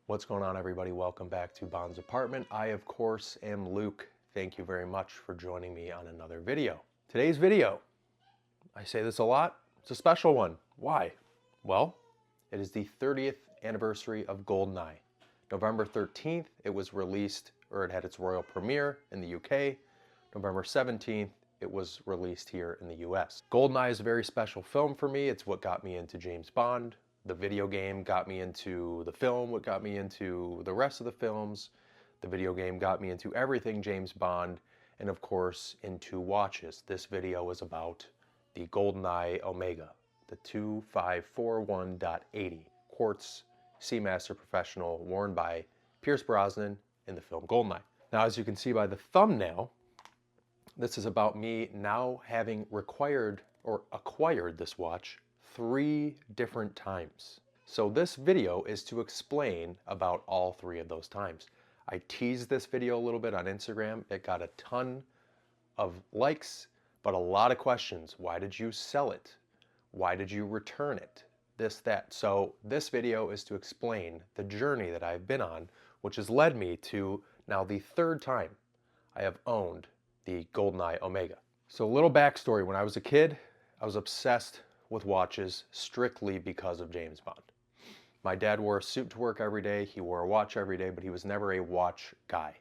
What's going on, everybody? Welcome back to Bond's Apartment. I, of course, am Luke. Thank you very much for joining me on another video. Today's video, I say this a lot, it's a special one. Why? Well, it is the 30th anniversary of Goldeneye. November 13th, it was released, or it had its royal premiere in the UK. November 17th, it was released here in the US. Goldeneye is a very special film for me. It's what got me into James Bond. The video game got me into the film, what got me into the rest of the films. The video game got me into everything James Bond, and of course, into watches. This video is about the Goldeneye Omega, the 2541.80 quartz Seamster Professional worn by Pierce Brosnan in the film Goldeneye. Now, as you can see by the thumbnail, this is about me now having acquired this watch 3 different times. So this video is to explain about all 3 of those times. I teased this video a little bit on Instagram. It got a ton of likes, but a lot of questions. Why did you sell it? Why did you return it? This, that. So this video is to explain the journey that I've been on, which has led me to now the 3rd time I have owned the Goldeneye Omega. So a little backstory. When I was a kid, I was obsessed with watches strictly because of James Bond. My dad wore a suit to work every day. He wore a watch every day, but he was never a watch guy.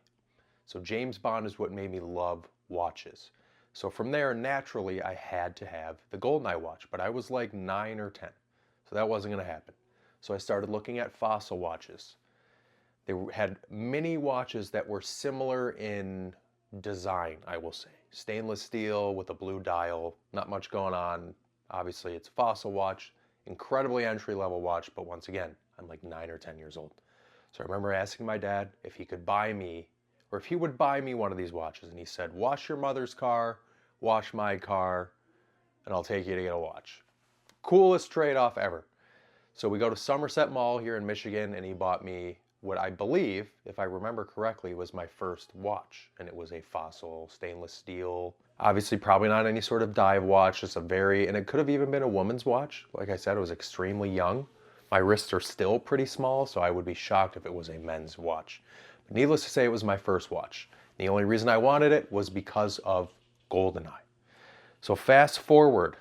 So James Bond is what made me love watches. So from there, naturally, I had to have the Goldeneye watch, but I was like 9 or 10. So that wasn't going to happen. So I started looking at fossil watches. They had many watches that were similar in design, I will say. Stainless steel with a blue dial, not much going on. Obviously, it's a fossil watch, incredibly entry-level watch, but once again, I'm like 9 or 10 years old. So I remember asking my dad if he could buy me, or if he would buy me one of these watches, and he said, wash your mother's car, wash my car, and I'll take you to get a watch. Coolest trade-off ever. So we go to Somerset Mall here in Michigan, and he bought me what I believe, if I remember correctly, was my first watch, and it was a fossil stainless steel. Obviously, probably not any sort of dive watch, just and it could have even been a woman's watch. Like I said, I was extremely young. My wrists are still pretty small, so I would be shocked if it was a men's watch. But needless to say, it was my first watch. The only reason I wanted it was because of Goldeneye. So fast forward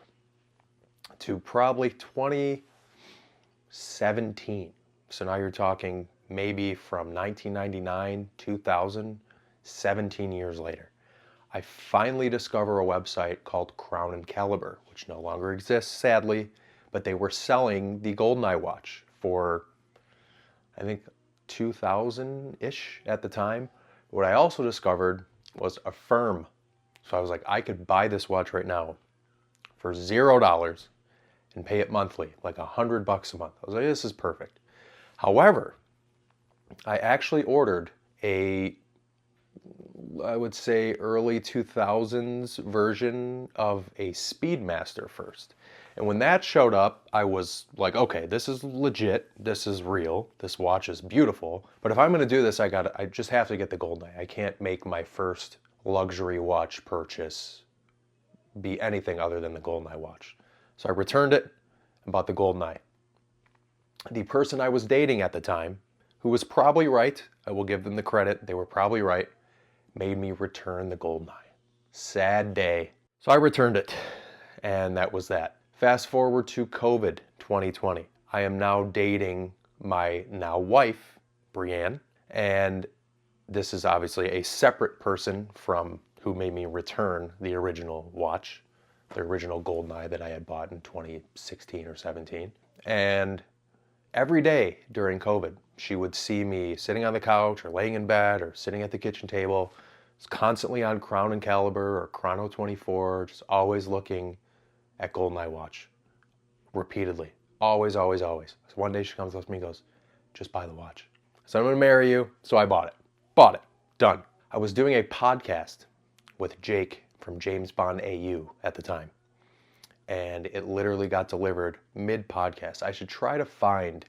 to probably 2017. So now you're talking maybe from 1999, 2000, 17 years later. I finally discover a website called Crown and Caliber, which no longer exists, sadly, but they were selling the Goldeneye watch for, I think, $2,000-ish at the time. What I also discovered was a firm. So I was like, I could buy this watch right now for $0 and pay it monthly, like $100 a month. I was like, this is perfect. However, I actually ordered I would say early 2000s version of a Speedmaster first. And when that showed up, I was like, okay, this is legit. This is real. This watch is beautiful. But if I'm going to do this, I just have to get the Goldeneye. I can't make my first luxury watch purchase be anything other than the Goldeneye watch. So I returned it and bought the Goldeneye. The person I was dating at the time, who was probably right, I will give them the credit, they were probably right, made me return the Goldeneye. Sad day. So I returned it, and that was that. Fast forward to COVID 2020. I am now dating my now wife, Brienne, and this is obviously a separate person from who made me return the original watch, the original Goldeneye that I had bought in 2016 or 17. And every day during COVID, she would see me sitting on the couch or laying in bed or sitting at the kitchen table. It's constantly on Crown and Caliber or Chrono 24, just always looking at Goldeneye watch. Repeatedly. Always, always, always. So one day she comes up to me and goes, just buy the watch. So I'm going to marry you. So I bought it. Bought it. Done. I was doing a podcast with Jake from James Bond AU at the time. And it literally got delivered mid-podcast. I should try to find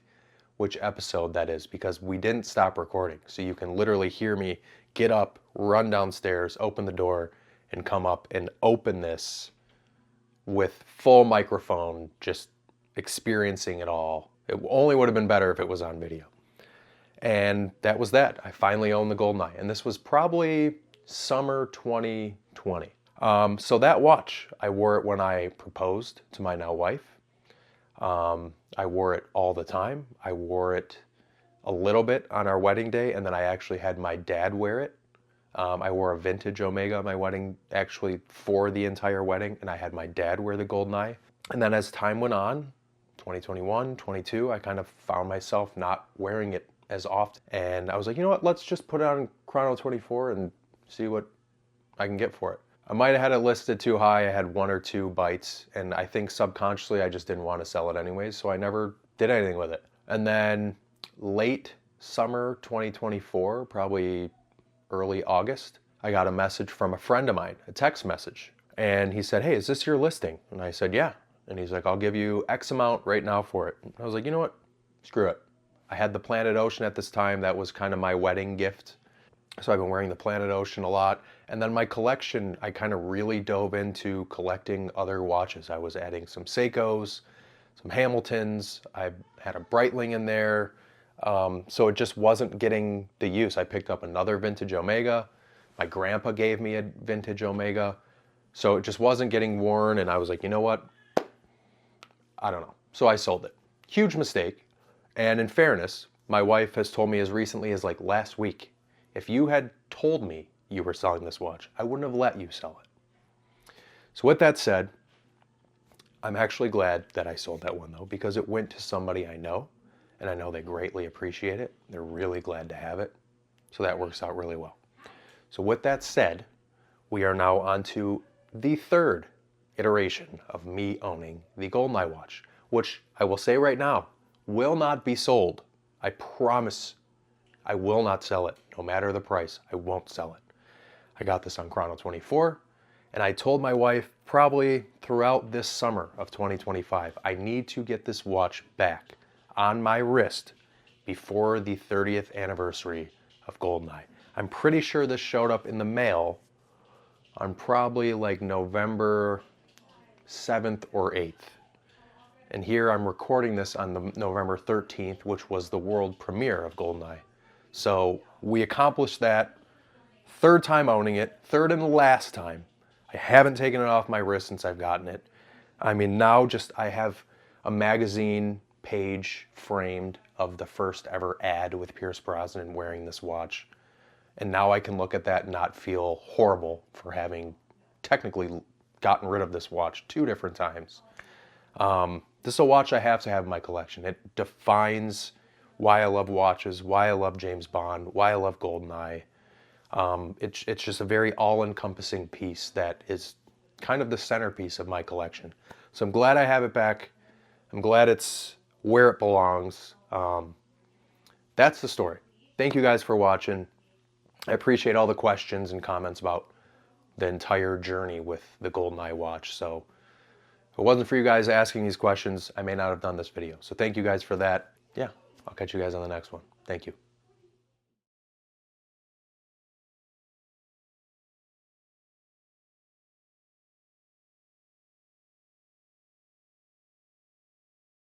which episode that is because we didn't stop recording. So you can literally hear me get up, run downstairs, open the door, and come up and open this with full microphone, just experiencing it all. It only would have been better if it was on video. And that was that. I finally owned the Goldeneye. And this was probably summer 2020. So that watch, I wore it when I proposed to my now wife. I wore it all the time. I wore it a little bit on our wedding day, and then I actually had my dad wear it. I wore a vintage Omega on my wedding, actually for the entire wedding, and I had my dad wear the Goldeneye. And then as time went on, 2021, 22, I kind of found myself not wearing it as often. And I was like, you know what, let's just put it on Chrono 24 and see what I can get for it. I might have had it listed too high. I had 1 or 2 bites, and I think subconsciously I just didn't want to sell it anyways, so I never did anything with it. And then late summer 2024, probably early August, I got a message from a friend of mine, a text message. And he said, hey, is this your listing? And I said, yeah. And he's like, I'll give you X amount right now for it. And I was like, you know what? Screw it. I had the Planet Ocean at this time. That was kind of my wedding gift. So I've been wearing the Planet Ocean a lot. And then my collection, I kind of really dove into collecting other watches. I was adding some Seikos, some Hamiltons. I had a Breitling in there. So it just wasn't getting the use. I picked up another vintage Omega. My grandpa gave me a vintage Omega. So it just wasn't getting worn. And I was like, you know what? I don't know. So I sold it. Huge mistake. And in fairness, my wife has told me as recently as like last week, if you had told me you were selling this watch, I wouldn't have let you sell it. So with that said, I'm actually glad that I sold that one though, because it went to somebody I know, and I know they greatly appreciate it. They're really glad to have it. So that works out really well. So with that said, we are now on to the third iteration of me owning the Goldeneye watch, which I will say right now, will not be sold. I promise I will not sell it. No matter the price, I won't sell it. I got this on Chrono 24, and I told my wife probably throughout this summer of 2025, I need to get this watch back on my wrist before the 30th anniversary of Goldeneye. I'm pretty sure this showed up in the mail on probably like November 7th or 8th. And here I'm recording this on the November 13th, which was the world premiere of Goldeneye. So we accomplished that. Third time owning it, third and last time. I haven't taken it off my wrist since I've gotten it. I mean, now just I have a magazine page framed of the first ever ad with Pierce Brosnan wearing this watch. And now I can look at that and not feel horrible for having technically gotten rid of this watch 2 different times. This is a watch I have to have in my collection. It defines why I love watches, why I love James Bond, why I love Goldeneye. It's just a very all-encompassing piece that is kind of the centerpiece of my collection. So I'm glad I have it back. I'm glad it's where it belongs. That's the story. Thank you guys for watching. I appreciate all the questions and comments about the entire journey with the Goldeneye watch. So if it wasn't for you guys asking these questions, I may not have done this video. So thank you guys for that. Yeah, I'll catch you guys on the next one. Thank you.